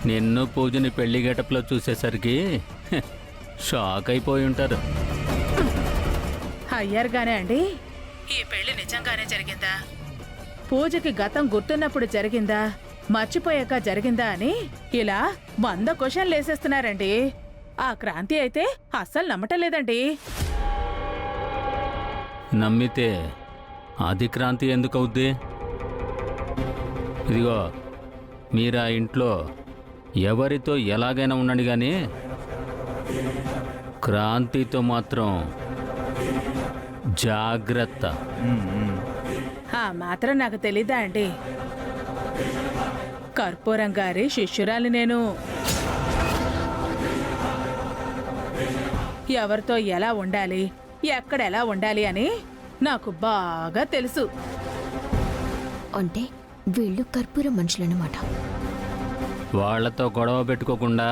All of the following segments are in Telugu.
నిన్ను పూజని పెళ్లి గెటప్లో చూసేసరికి షాక్ అయిపోయి ఉంటారు. అయ్యారుగానే అండి, ఈ పెళ్లి నిజంగానే జరిగిందా, పూజకి గతం గుర్తున్నప్పుడు జరిగిందా, మర్చిపోయాక జరిగిందా అని ఇలా 100 క్వశ్చన్లు వేసేస్తున్నారండి. ఆ క్రాంతి అయితే అస్సలు నమ్మటం లేదండి. నమ్మితే అది క్రాంతి ఎందుకు అవుద్ది? ఇదిగో, మీరు ఆ ఇంట్లో ఎవరితో ఎలాగైనా ఉండండి, కానీ క్రాంతితో మాత్రం జాగ్రత్త. ఆ మాత్రం నాకు తెలీదా అండి? కర్పూరం గారి శిష్యురాలి నేను. ఎవరితో ఎలా ఉండాలి, ఎక్కడ ఎలా ఉండాలి అని నాకు బాగా తెలుసు. అంటే వీళ్ళు కర్పూరం మనుషులన్నమాట. వాళ్లతో గొడవ పెట్టుకోకుండా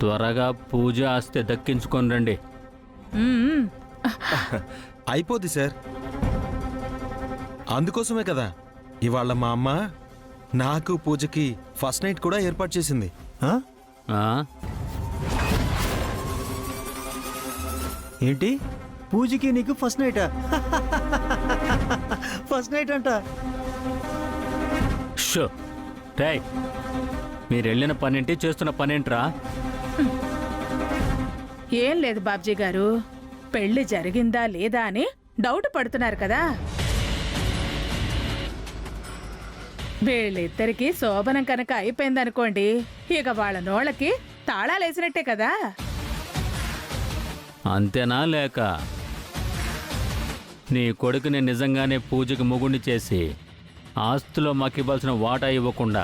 త్వరగా పూజ ఆస్తి దక్కించుకొని రండి. మ్మ్. అయిపోద్ది సార్. అందుకోసమే కదా ఇవాళ మా అమ్మ నాకు పూజకి ఫస్ట్ నైట్ కూడా ఏర్పాటు చేసింది. ఆ? ఏంటి పూజకి నీకు ఫస్ట్ నైటా? ఫస్ట్ నైట్ అంట. షో రేయ్, మీరు వెళ్ళిన పనేంటి, చేస్తున్న పనేంట్రా? ఏం లేదు బాబ్జీ గారు, పెళ్లి జరిగిందా లేదా అని డౌట్ పడుతున్నారు కదా. వీళ్ళిద్దరికీ శోభనం కనుక అయిపోయిందనుకోండి, ఇక వాళ్ళ నోళ్ళకి తాళాలేసినట్టే కదా. అంతేనా, లేక నీ కొడుకుని నిజంగానే పూజకి మొగుడిని చేసి ఆస్తిలో మాకు ఇవ్వాల్సిన వాటా ఇవ్వకుండా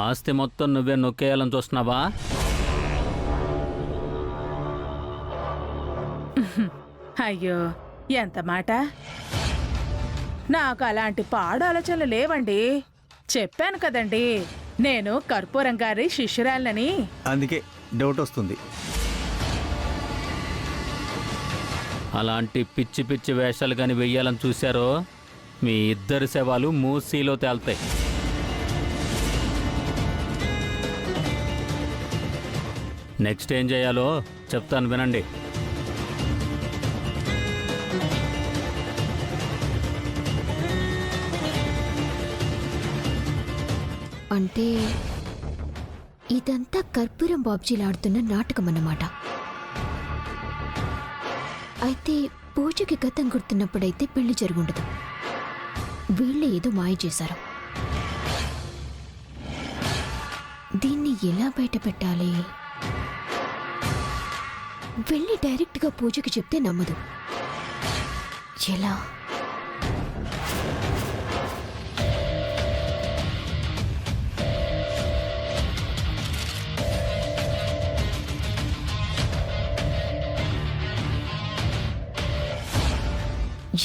ఆస్తి మొత్తం నువ్వే నొక్కేయాలని చూస్తున్నావా? అయ్యో, ఎంత మాట! నాకు అలాంటి పాడు ఆలోచనలు లేవండి. చెప్పాను కదండి, నేను కర్పూరం గారి శిష్యురాలని. అందుకే డౌట్ వస్తుంది. అలాంటి పిచ్చి పిచ్చి వేషాలు కానీ వెయ్యాలని చూశారో మీ ఇద్దరి శవాలు మూసీలో తేల్తాయి. నెక్స్ట్ ఏం చేయాలో చెప్తాను, వినండి. అంటే ఇదంతా కర్పూరం బాబ్జీలాడుతున్న నాటకం అన్నమాట. అయితే పూజకి గతం గుర్తున్నప్పుడైతే పెళ్లి జరుగుండదు. వీళ్ళే ఏదో మాయ చేశారు. దీన్ని ఎలా బయట పెట్టాలి? వెళ్ళి డైరెక్ట్గా పూజకి చెప్తే నమ్మదు. ఎలా?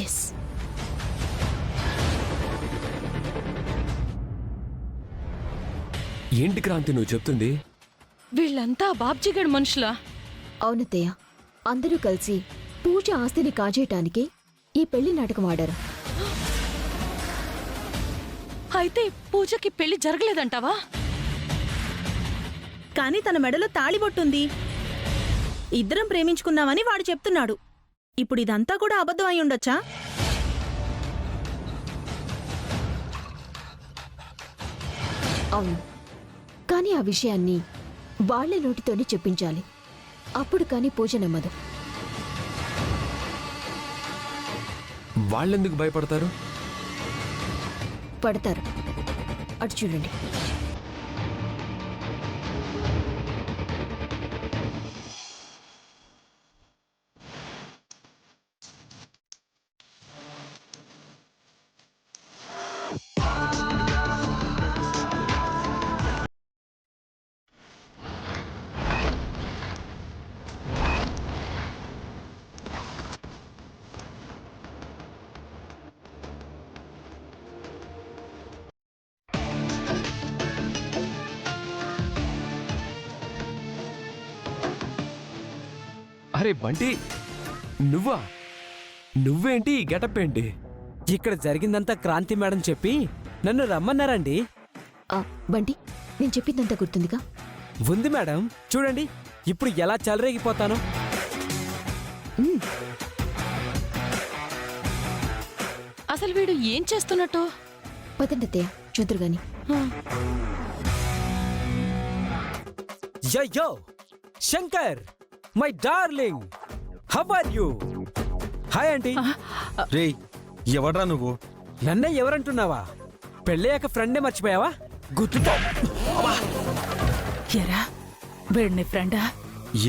ఎస్, ఏంటి క్రాంతి నువ్వు చెప్తుంది? వీళ్ళంతా బాబ్జీగడ్ మనుషులా? అవునత్తయ్య, అందరూ కలిసి పూజ ఆస్తిని కాజేయటానికి ఈ పెళ్లి నాటకం ఆడారు. అయితే పూజకి పెళ్లి జరగలేదంటావా? కానీ తన మెడలో తాళిబొట్టుంది. ఇద్దరం ప్రేమించుకున్నామని వాడు చెప్తున్నాడు. ఇప్పుడు ఇదంతా కూడా అబద్ధం అయి ఉండొచ్చా? అవును, కానీ ఆ విషయాన్ని వాళ్లే నోటితోనే చెప్పించాలి. అప్పుడు కానీ పూజ నమ్మదు. వాళ్ళెందుకు భయపడతారు? పడతారు. అటు చూడండి. అరే బంటి, నువ్వా? నువ్వేంటి ఈ గెటప్ ఏంటి? ఇక్కడ జరిగిందంతా క్రాంతి మేడం చెప్పి నన్ను రమ్మన్నారండి. బంటి, నేను చెప్పిందంతా గుర్తుందిగా? ఉంది మేడం, చూడండి ఇప్పుడు ఎలా చెలరేగిపోతాను. ఉమ్, అసలు వీడు ఏం చేస్తున్నట్టు? పదండి అత్తయ్య, చూద్దరు గాని. Yo Shankar, my darling, how are you? Hi aunty. రేయ్ ఎవడ్రా నువ్వు? నన్నే ఎవరంటున్నావా? పెళ్ళయ్యాక ఫ్రెండే మర్చిపోయావా? గుర్తుతో. ఎరా వీడిని ఫ్రెండా?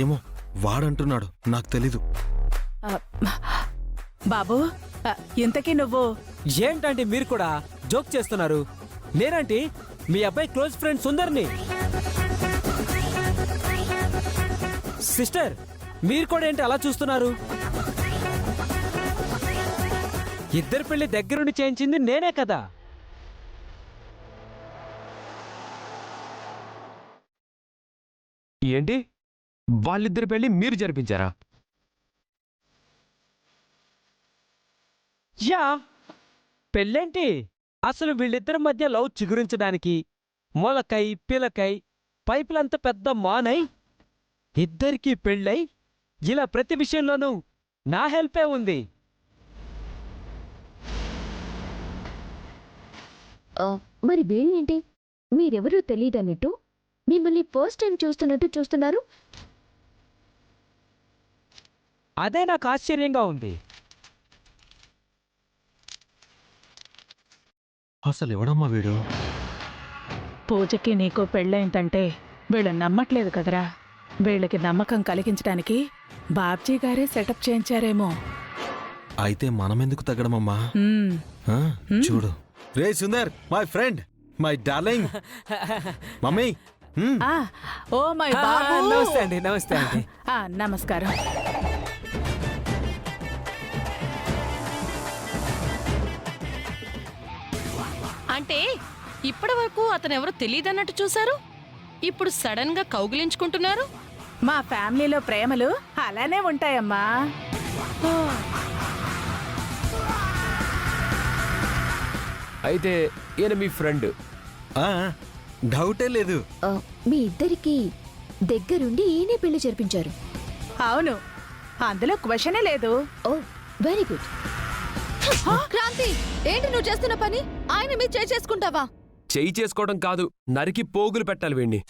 ఏమో వాడంటున్నాడు, నాకు తెలీదు. ఆ, బాబు ఇంతకీ నువ్వు? ఏంటంటే మీరు కూడా జోక్ చేస్తున్నారు? నేనంటే మీ అబ్బాయి క్లోజ్ ఫ్రెండ్ సుందర్ని. సిస్టర్, మీరు కూడా ఏంటి అలా చూస్తున్నారు? ఇద్దరు పెళ్లి దగ్గరుండి చేయించింది నేనే కదా. ఏంటి, వాళ్ళిద్దరి పెళ్లి మీరు జరిపించారా? యా, పెళ్ళేంటి? అసలు వీళ్ళిద్దరి మధ్య లవ్ చిగురించడానికి మొలకై పిలకై పైపులంత పెద్ద మానై ఇద్దరికీ పెళ్ళై ఇలా ప్రతి విషయంలోనూ నా హెల్పే ఉంది. మరి వీళ్ళేంటి మీరెవరూ తెలియదన్నట్టు మిమ్మల్ని ఫస్ట్ టైం చూస్తున్నట్టు చూస్తున్నారు? అదే నాకు ఆశ్చర్యంగా ఉంది. అసలు ఎవడమ్మా వీడు? పూజకి నీకు పెళ్ళైందంటే వీళ్ళు నమ్మట్లేదు కదరా. వీళ్ళకి నమ్మకం కలిగించడానికి బాబ్జీ గారే సెటప్ చేయించారేమో. అయితే మనమెందుకు తగ్గడమమ్మా? ఉమ్, ఆ, చూడు. రే Sundar, my friend, my darling. Mummy. ఆ, ఓ మై బాబు. నమస్తే అండి. నమస్తే అండి. ఆ, నమస్కారం. అంటే ఇప్పటి వరకు అతను ఎవరో తెలియదన్నట్టు చూశారు, ఇప్పుడు సడన్ గా కౌగిలించుకుంటున్నారు. మా ఫ్యామిలీలో ప్రేమలు అలానే ఉంటాయమ్మా. అయితే ఈయన మీ ఫ్రెండ్? ఆ, డౌటే లేదు. మీ ఇద్దరికి దగ్గరుండి ఈయనే పెళ్లి జరిపించారు. అవును, అందులో క్వశ్చనే లేదు. ఓ వెరీ గుడ్. క్రాంతి, ఏంటి నువ్వు చేస్తున్న పని? ఆయన మీద చేసుకుంటావా? చెయ్యి చేసుకోవడం కాదు, నరికి పోగులు పెట్టాలి వీణ్ణి.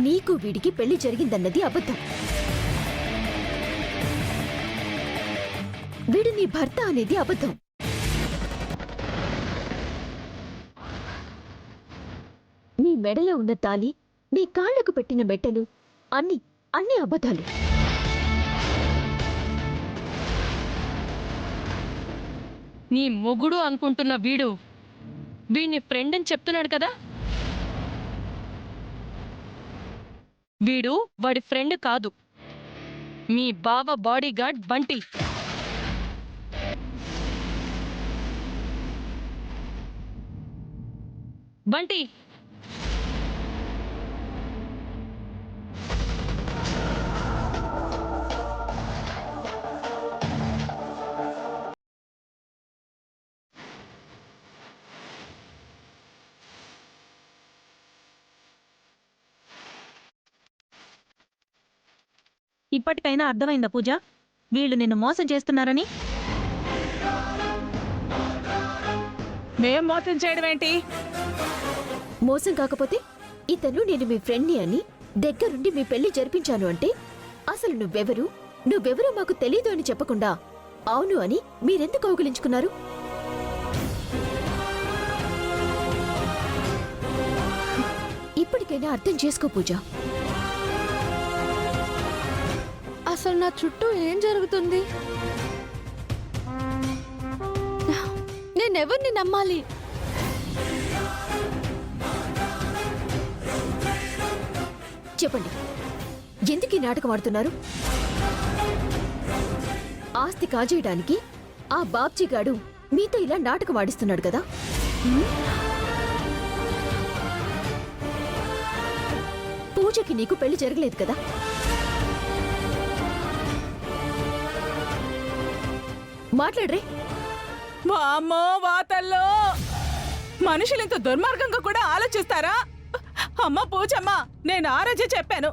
నీకు వీడికి పెళ్లి జరిగిందన్నది అబద్ధం. వీడు నీ భర్త అనేది అబద్ధం. నీ మెడలో ఉన్న తాలి, నీ కాళ్లకు పెట్టిన మెట్టలు అన్ని అన్ని అబద్ధాలు. నీ మొగుడు అనుకుంటున్న వీడు వీడిని ఫ్రెండ్ అని చెప్తున్నాడు కదా. వీడు వాడి ఫ్రెండ్ కాదు, మీ బావ బాడీగార్డ్ బంటి. బంటి, ఇప్పటికైనా అర్థమైందా పూజ, వీళ్ళు నిన్ను మోసం చేస్తున్నారని? మేం మోసం చేయడం ఏంటి? మోసం కాకపోతే ఇతను నేను మీ ఫ్రెండ్ని అని దగ్గరుండి మీ పెళ్లి జరిపించాను అంటే అసలు నువ్వెవరో మాకు తెలీదు అని చెప్పకుండా అవును అని మీరెందుకు కౌగిలించుకున్నారు? ఇప్పటికైనా అర్థం చేసుకో పూజ. అసలు నా చుట్టూ ఏం జరుగుతుంది? నేనెవరిని నమ్మాలి? చెప్పండి, ఎందుకు ఈ నాటకం ఆడుతున్నారు? ఆస్తి కాజేయడానికి ఆ బాబ్జీ గాడు మీతో ఇలా నాటకం ఆడిస్తున్నాడు కదా. పూజకి నీకు పెళ్లి జరగలేదు కదా. మాట్లాడరే. వామ్మో వాతల్లో మనుషులు ఇంత దుర్మార్గంగా కూడా ఆలోచిస్తారా? అమ్మ పూజమ్మ, నేను ఆ రోజే చెప్పాను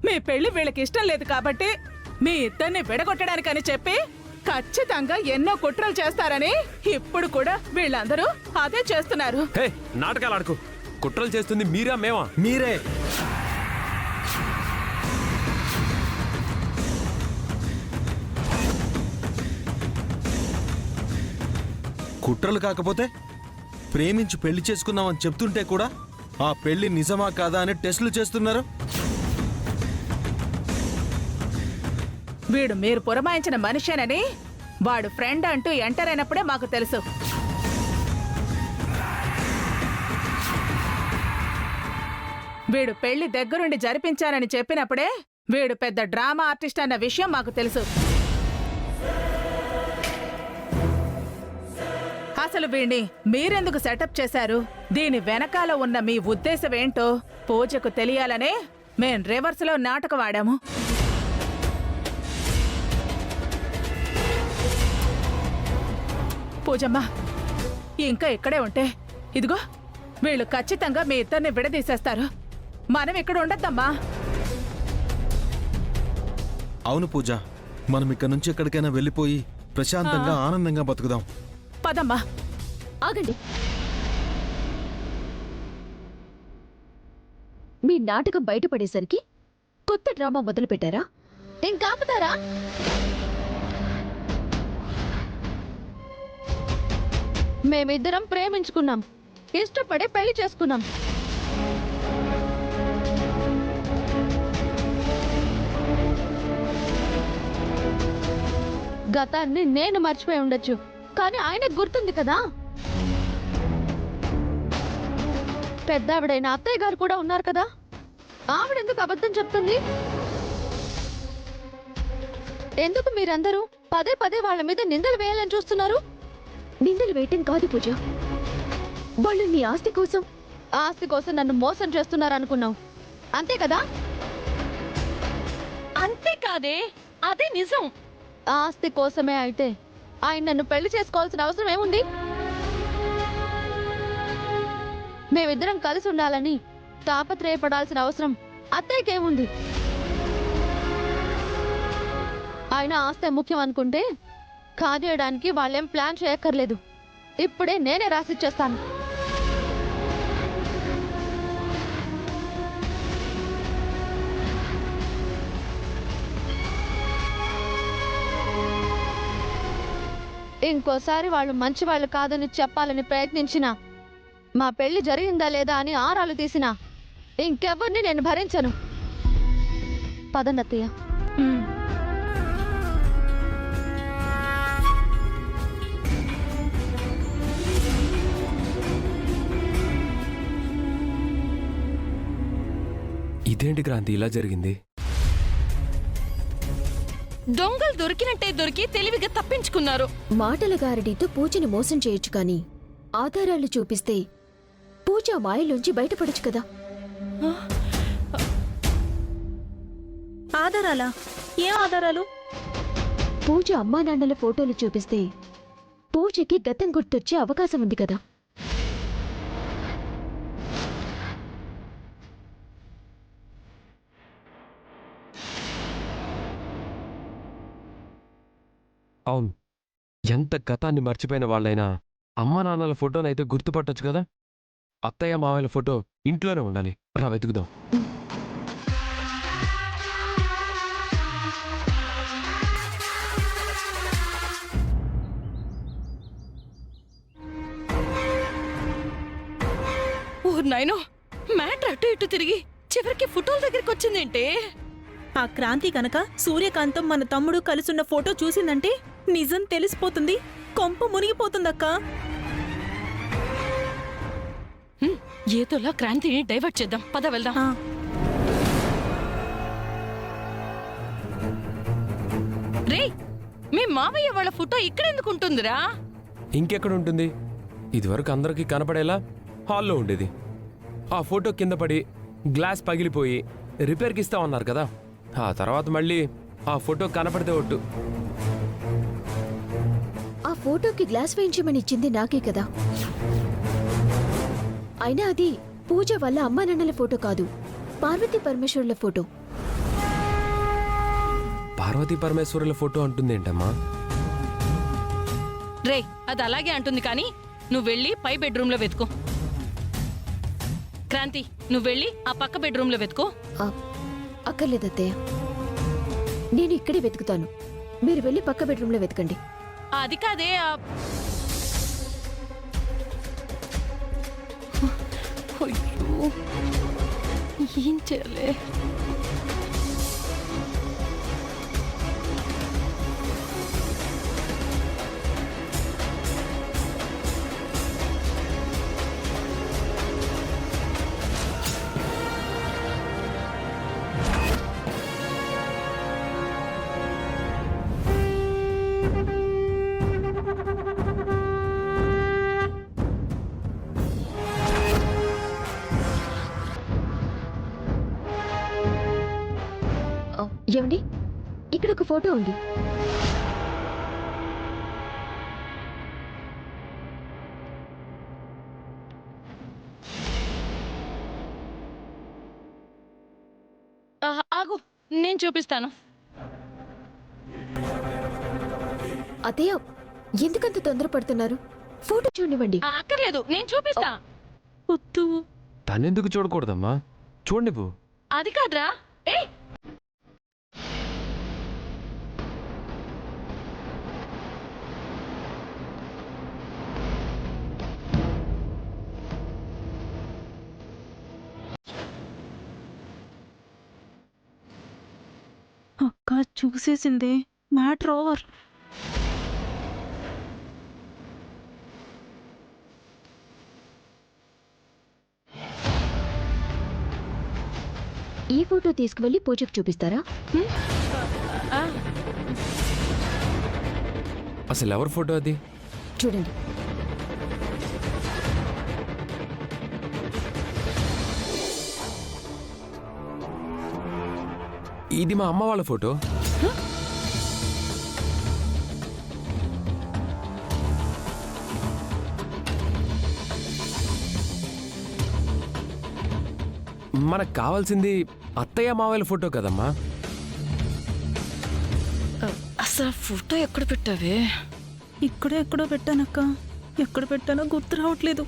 మీ పెళ్లి వీళ్ళకి ఇష్టం లేదు కాబట్టి మీ ఇద్దరిని విడగొట్టడానికని చెప్పి ఖచ్చితంగా ఎన్నో కుట్రలు చేస్తారని. ఇప్పుడు కూడా వీళ్ళందరూ అదే చేస్తున్నారు. హే, నాటకాలు ఆడుకో. కుట్రలు చేస్తుంది మీరా మేమా? మీరే. కుట్రలు కాకపోతే ప్రేమించి పెళ్లి చేసుకున్నామని చెప్తుంటే కూడా ఆ పెళ్లి నిజమా కాదా అని టెస్టులు చేస్తున్నారు. వీడు మీరు పురమాయించిన మనిషేనని వాడు ఫ్రెండ్ అంటూ ఎంటర్ అయినప్పుడే మాకు తెలుసు. వీడు పెళ్లి దగ్గరుండి జరిపించానని చెప్పినప్పుడే వీడు పెద్ద డ్రామా ఆర్టిస్ట్ అన్న విషయం మాకు తెలుసు. అసలు వీణ్ణి మీరెందుకు సెటప్ చేశారు? దీని వెనకాల ఉన్న మీ ఉద్దేశం ఏంటో పూజకు తెలియాలనే మేం రివర్స్లో నాటకం ఆడాము. పూజమ్మ, ఇంకా ఇక్కడే ఉంటే ఇదిగో వీళ్ళు ఖచ్చితంగా మీ ఇద్దరిని విడదీసేస్తారు. మనం ఇక్కడ ఉండద్దమ్మా. అవును పూజ, మనం ఇక్కడ నుంచి ఎక్కడికైనా వెళ్ళిపోయి ప్రశాంతంగా ఆనందంగా బతుకుదాం. పదమ్మా. ఆగండి. మీ నాటకం బయటపడేసరికి కొత్త డ్రామా మొదలు పెట్టారా? ఇంకా ఆపుతారా? మేమిద్దరం ప్రేమించుకున్నాం, ఇష్టపడే పెళ్లి చేసుకున్నాం. గతాన్ని నేను మర్చిపోయి ఉండొచ్చు, కానీ ఆయనకు గుర్తుంది కదా. పెద్దావిడైన అత్తయ్య గారు కూడా ఉన్నారు కదా, ఆవిడెందుకు అబద్ధం చెప్తుంది? ఎందుకు మీరందరూ పదే పదే వాళ్ళ మీద నిందలు వేయాలని చూస్తున్నారు? నిందలు వేయటం కాదు పూజ, వాళ్ళు నీ ఆస్తి కోసం నన్ను మోసం చేస్తున్నారు అనుకున్నావు, అంతే కదా? అంతేకాదే, అదే నిజం. ఆస్తి కోసమే అయితే ఆయన నన్ను పెళ్లి చేసుకోవాల్సిన అవసరం ఏముంది? మేమిద్దరం కలిసి ఉండాలని తాపత్రయపడాల్సిన అవసరం అత్తయ్యకేముంది? ఆయన ఆస్తి ముఖ్యం అనుకుంటే కాజేయడానికి వాళ్ళేం ప్లాన్ చేయక్కర్లేదు. ఇప్పుడే నేనే రాసిచ్చేస్తాను. ఇంకోసారి వాళ్ళు మంచి వాళ్ళు కాదని చెప్పాలని ప్రయత్నించినా, మా పెళ్లి జరిగిందా లేదా అని ఆరాలు తీసినా ఇంకెవరిని నేను భరించను. పదన్నత్తయ్య. ఇదేంటి క్రాంతి ఇలా జరిగింది? దొంగలు దొరికినట్టే దొరికి తెలివిగా తప్పించుకున్నారు. మాటల గారడీతో పూజని మోసం చేయొచ్చు, కానీ ఆధారాలు చూపిస్తే పూజ మాయలోంచి బయటపడచ్చు కదా. ఆధారాలా? ఏం ఆధారాలు? పూజ అమ్మా నాన్నల ఫోటోలు చూపిస్తే పూజకి గతం గుర్తొచ్చే అవకాశం ఉంది కదా. అవును, ఎంత గతాన్ని మర్చిపోయిన వాళ్ళైనా అమ్మ నాన్నల ఫోటోనైతే గుర్తుపట్టొచ్చు కదా. అత్తయ్య మావయ్యల ఫోటో ఇంట్లోనే ఉండాలి, రా వెతుకుదాం. నాయనో, మ్యాటర్ అటు ఇటు తిరిగి చివరికి ఫోటోల దగ్గరికి వచ్చిందేంటే? ఆ క్రాంతి కనుక సూర్యకాంతం మన తమ్ముడు కలిసున్న ఫోటో చూసిందంటే నిజం తెలిసిపోతుంది, కొంప మునిగిపోతుందక్కా. ఏదోలా క్రాంతిని డైవర్ట్ చేద్దాం, పద వెళ్దాం. రే, మీ మావయ్య వాళ్ళ ఫోటో ఇక్కడెందుకు ఉంటుందిరా? ఇంకెక్కడ ఉంటుంది? ఇదివరకు అందరికీ కనపడేలా హాల్లో ఉండేది. ఆ ఫోటో కింద పడి గ్లాస్ పగిలిపోయి రిపేర్కి ఇస్తామన్నారు కదా. ఆ తర్వాత మళ్ళీ ఆ ఫోటో కనపడితే ఒట్టు. ఆ ఫోటోకి గ్లాస్ వేయించమని ఇచ్చింది నాకే కదా. అయినా అది పూజ వల్ల అమ్మా నాన్నల ఫోటో కాదు, పార్వతీ పరమేశ్వరుల ఫోటో. పార్వతీ పరమేశ్వరుల ఫోటో అంటుందేంటమ్మా? రే, అది అలాగే అంటుంది కానీ నువ్వు వెళ్ళి పై బెడ్రూమ్ లో వెతుకో. క్రాంతి, నువ్వు వెళ్ళి ఆ పక్క బెడ్రూమ్ లో వెతుకో. అక్కర్లేదత్తయ్య, నేను ఇక్కడే వెతుకుతాను. మీరు వెళ్ళి పక్క బెడ్రూమ్లో వెతకండి. అది కాదే అయ్యో, ఏం చేయలే. ఏమండి, ఇక్కడ ఒక ఫోటో ఉంది. ఆగు, నేను చూపిస్తాను. అదే, ఎందుకంత తొందరపడుతున్నారు? ఫోటో చూడనివ్వండి. అక్కర్లేదు, నేను చూపిస్తా. వద్దు. తనెందుకు చూడకూడదమ్మా? చూడనివ్వు. అది కాదురా. ఏయ్, అక్క చూసేసింది, మ్యాటర్ ఓవర్. ఈ ఫోటో తీసుకువెళ్ళి పూజకు చూపిస్తారా? అసలు ఎవరి ఫోటో అది? చూడండి. ఇది మా అమ్మ వాళ్ళ ఫోటో. మనకు కావాల్సింది అత్తయ్య మావయ్యల ఫోటో కదమ్మా. అసలు ఫోటో ఎక్కడ పెట్టావే? ఇక్కడే ఎక్కడో పెట్టానక్క, ఎక్కడ పెట్టానో గుర్తు రావట్లేదు.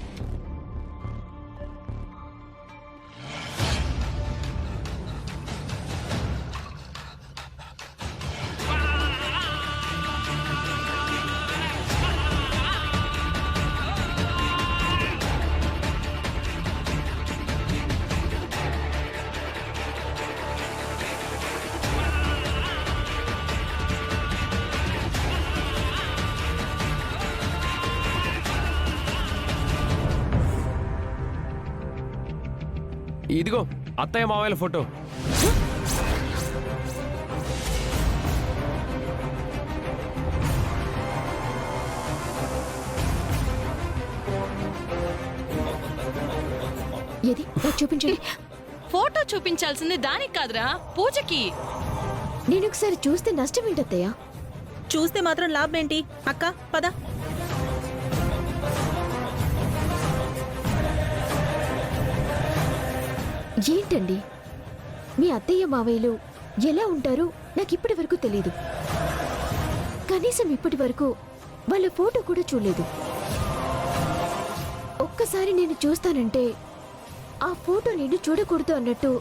ఇదిగో అత్తయ్య మావయ్యల ఫోటో. ఏది చూపించండి. ఫోటో చూపించాల్సింది దానికి కాదురా, పూజకి. నేను ఒకసారి చూస్తే నష్టం ఏంటత్తయ్యా? చూస్తే మాత్రం లాభం ఏంటి అక్క? పద. ఏంటండి, మీ అత్తయ్య మావయ్యలు ఎలా ఉంటారో నాకు ఇప్పటి వరకు తెలీదు. కనీసం ఇప్పటి వరకు వాళ్ళ ఫోటో కూడా చూడలేదు. ఒక్కసారి నేను చూస్తానంటే ఆ ఫోటో నేను చూడకూడదు అన్నట్టు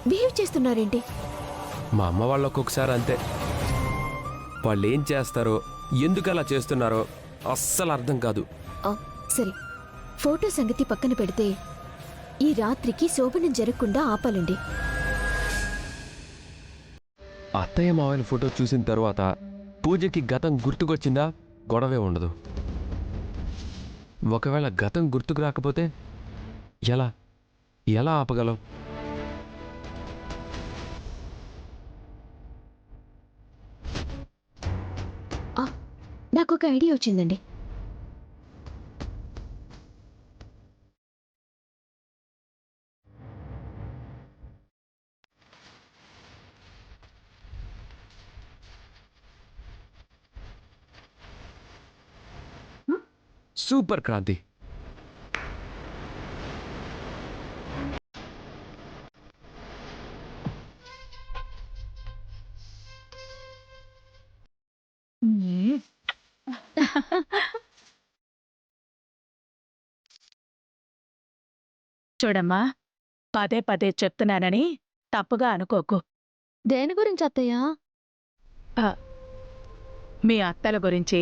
బిహేవ్ చేస్తున్నారేంటి? మా అమ్మ వాళ్ళు ఒక్కొక్కసారి అంతే. వాళ్ళు ఏం చేస్తారో, ఎందుకు అలా చేస్తున్నారో అస్సలు అర్థం కాదు. సరే, ఫోటో సంగతి పక్కన పెడితే ఈ రాత్రికి శోభనం జరగకుండా ఆపాలండి. అత్తయ్య మావయ్యల ఫోటో చూసిన తర్వాత పూజకి గతం గుర్తుకొచ్చిందా, గొడవే ఉండదు. ఒకవేళ గతం గుర్తుకు రాకపోతే ఎలా ఎలా ఆపగలం? నాకు ఒక ఐడియా వచ్చిందండి. సూపర్ క్రాంతి. చూడమ్మా, పదే పదే చెప్తున్నానని తప్పుగా అనుకోకు. దేని గురించి అత్తయ్య? మీ అత్తల గురించి,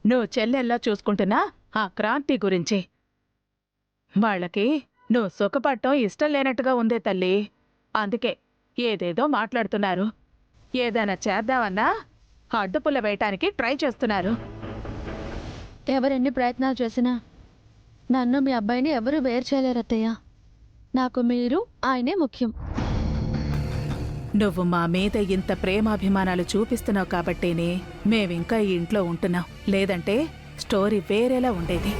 నువ్వు చెల్లెల్లా చూసుకుంటున్నా ఆ క్రాంతి గురించి. వాళ్ళకి నువ్వు సుఖపడటం ఇష్టం లేనట్టుగా ఉందే తల్లి. అందుకే ఏదేదో మాట్లాడుతున్నారు. ఏదైనా చేద్దామన్నా అడ్డుపుల్ల వేయటానికి ట్రై చేస్తున్నారు. ఎవరెన్ని ప్రయత్నాలు చేసినా నన్ను మీ అబ్బాయిని ఎవరూ వేరు చేయలేరు అత్తయ్య. నాకు మీరు ఆయనే ముఖ్యం. నువ్వు మా మీద ఇంత ప్రేమాభిమానాలు చూపిస్తున్నావు కాబట్టేనే మేమింకా ఈ ఇంట్లో ఉంటున్నాం. లేదంటే స్టోరీ వేరేలా ఉండేది.